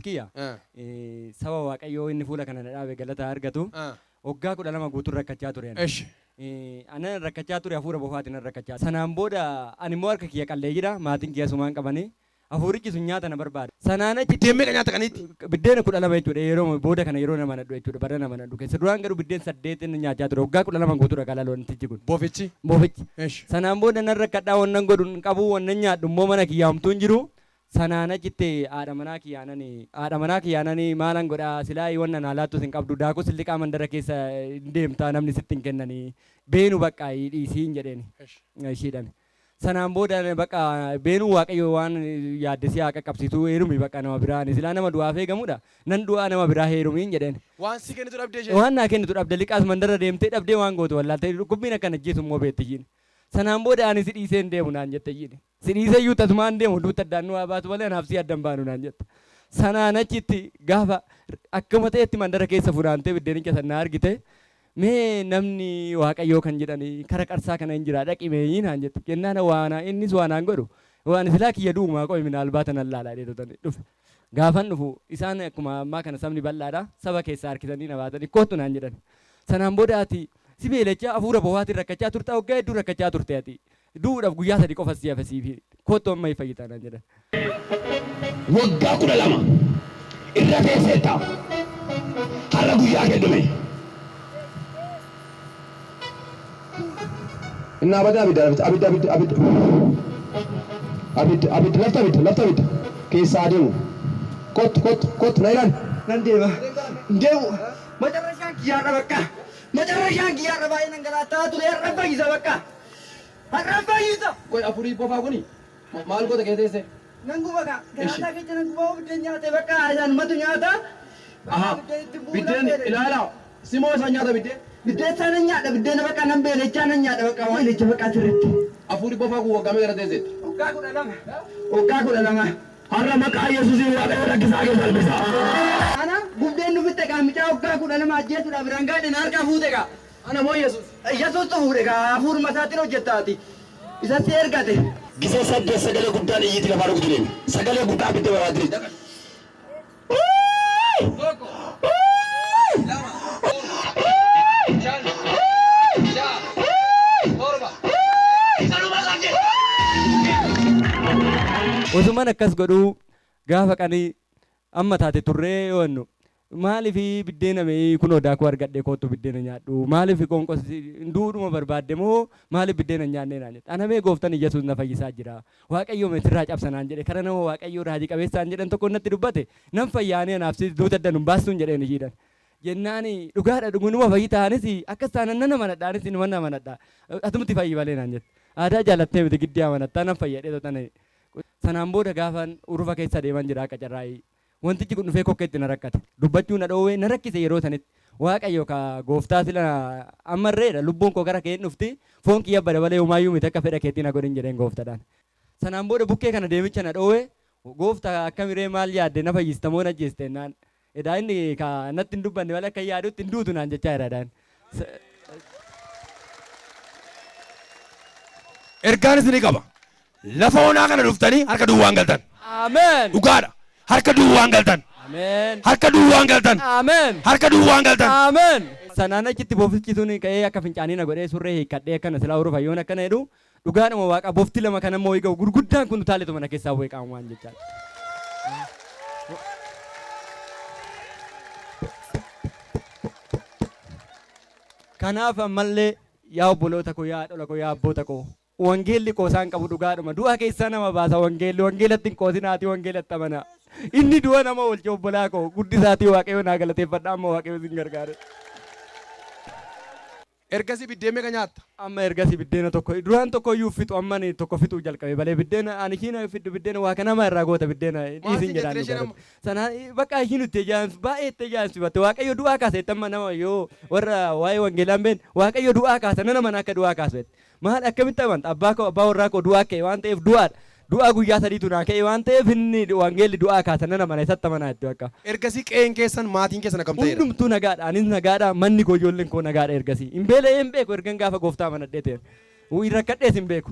kiyya saba waaqayyoo inni fuula kana dhaabe galata argatu waggaa 12 guutuu rakkachaa ture. Anan rakkachaa ture hafuura bofaatiin rakkachaa. Sanaan booda ani immoo harka kiyya qallee jira maatiin kiyya sumaan qabanii hafuurichi sun nyaata na barbaada. Sanaan achi Biddeen meeqa nyaata kanitti? biddeen 12 jechuudha yeroo booda kana yeroo nama nadhu jechuudha bara nama nadhu keessa duraan garuu biddeen 8 nyaachaa ture waggaa 12 guutuu dhaqaa laloon tichi kun. Bofichi. Sanaan booda nan rakkadhaa wannan godhu qabu wannan nyaadhu immoo mana kiyyaa hamtuu hin jiru. Sanaan achitti haadha manaa kiyyaananii maalan godhaa silaa wannan haalaattu sin qabdu daakuu silliqaa mandara keessa deemtaa namni sitti hin kennanii beenu bakka dhiisiin jedheen ishiidhaan. Sanaan booda bakka beenuu waaqayyo waan yaaddesii haa qaqqabsiisu heerumi bakka nama biraan silaa nama du'aaf eegamudha nan du'aa nama biraa heerumiin jedheen. Waan si kennitu dhabdee waan naa kennitu dhabde liqaas mandara deemtee dhabdee waan gootu wallaaltee dhukkubbiin akkana ajjeesu immoo beettijiin. Sanaan booda ani si dhiisee hin deemu naan jette jiini. Si dhiisee iyyuu tasumaan deemu duuta addaan nu haa baatu malee naaf si addan baanu naan jette. Sanaan achitti gaafa akkuma ta'etti mandara keessa funaantee biddeenicha sana argite mee namni waaqayyoo kan jedhani kara qarsaa kana hin jira dhaqimee naan jette. Kennaan waana innis waanaan godhu waan silaa kiyya duumaa qo'i minaa albaata nan laalaa dheedotanii dhufe. Gaafan dhufu isaan akkuma ammaa kana sabni bal'aadha saba keessaa harkisanii na baatanii kootu naan jedhan. Sanaan booda ati si beelachaa hafuura bofaatiin rakkachaa turte waggaa hedduu rakkachaa turte ati duudhaaf guyyaa 3 qofa si hafasiif kootu amma fayyitaa naan jedhan. Waggaa 12 irra teesseetta har'a guyyaa kennume. Innaa badaa abidda lafta abidda keessaa adeemu kottu na ilaan. Nan deema deemu macarrashaan kiyyaadha bakka macarrashaan kiyyaadha baay'ee nan galaataa ture har'a fayyisa bakka har'a fayyisa. Qoy afurii bofaa kuni maal goota kee teesse? Nan guba ka galaataa keessa nan guba biddeen nyaate bakka isaan matu nyaata. Biddeen ilaala simoo isaan nyaata biddeen? Biddeen sana nyaadha biddeen bakka nan beelechaa nan nyaadha bakka waan lecha bakka sirriitti. Afurii bofaa kun waggaa meeqa teesseetti? Waggaa 12. Waggaa 12. Har'a maqaa Yesuusiin waaqayyo rakkisaa kee salphisa. Ana gubdeen nufitte qaamichaa waggaa 12 ajjeesuudha biraan gaadhe na harkaa fuute kaa. Ana moo Yesuus? Yesuus fuudhe kaa hafuuruma isaatiin hojjettaati. Isatti ergate. Gisee saddeet sagalee guddaan iyyiitti lafaa dhugutu deemi. Sagalee guddaa abidda barbaadiri. Osumaan akkas godhuu gaafa qanii amma taate turree yoonnu maaliif biddeena mee kunoo daakuu argadhee kootu biddeena nyaadhu maaliif qoonqos duudhuma barbaadde moo maaliif biddeena nyaannee naan jedhe ana mee gooftaan Yesuus na fayyisaa jira waaqayyo meetirraa cabsanaan jedhe kara nama waaqayyo raajii qabeessaan jedhan tokko natti dubbate nan fayyaanee anaaf si duuta danuu baastuun jedheen ishiidhan jennaani dhugaadha dhugunuma fayyi ta'anis akkas taanaan nana manadhaanis inuma nama manadha atumti fayyi malee naan jette aadaa jaalattee miti giddii amanattaa nan fayyadhee totane. Sanaan booda gaafan urufa keessa deeman jira akka carraa'ii wantichi kun dhufee kokkeetti na rakkate dubbachuu na dhoowwee na rakkise yeroo sanitti waaqayyo ka gooftaa sila ammarreedha lubbuun koo gara kee dhufti foon kiyya badabalee humaayyuu miti akka fedha keetti na godhin jedheen gooftaadhaan. Sanaan booda bukkee kana deemicha na dhoowwee gooftaa akkamiree maal yaadde na fayyistamoo na ajjeeste naan edaa inni ka natti hin dubbanne malee akka yaadutti hin duutu naan jechaa jiraadhaan. Ergaanis ni qaba. Lafa onaa kana dhuftanii harka duwwaan galtan. Ameen. Dhugaadha. Harka duwwaan galtan. Ameen. Harka duwwaan galtan. Ameen. Harka duwwaan galtan. Ameen. Sanaan achitti bofichi sun ka'ee akka fincaanii na godhee surree hiikkadhee akkana silaa urufa yoon akkana jedhu dhugaadhuma waaqa bofti lama kana immoo eegamu gurguddaan kun utaaletu mana keessaa bu'ee qaamu waan jechaa. Kanaaf ammallee yaa obboloota koo yaa dhola koo yaa abboota koo wangeelli qoosaan qabu dhugaadhuma du'a keessaa nama baasa wangeelatti hin qoosinaati wangeelatti amanaa inni du'a nama oolche obbolaa koo guddisaatii waaqayyo naa galateeffadha amma waaqayyo sin gargaare. Ergasii biddeen meeqa nyaatta? Amma ergasii biddeena tokko duraan tokko iyyuu fixu amma ni tokko fixuu jalqabe balee biddeena ani hiina fiddu biddeena waa kanama irraa goota biddeena dhiisin jedhaan sana bakka hiinu itti ejaansu baay'ee itti ejaansu batte waaqayyo du'aa kaase tamma nama yoo warra waa'ee wangeelaan been waaqayyo du'aa kaasa nana mana akka du'aa kaasu maal akkamitti amanta abbaa warraa koo du'aa ka'e waan ta'eef du'aadha du'a guyyaa sadiitu naa ka'e waan ta'eef inni wangeelli du'aa kaasa nana mana isatti amanaa itti akka. Ergasii qe'een keessan maatiin keessan akkam ta'eera? Hundumtuu nagaadha anis nagaadha manni koo ijoolleen koo nagaadha ergasii hin beela'ee hin beeku ergan gaafa gooftaa amanadhee ta'e rakkadhees hin beeku.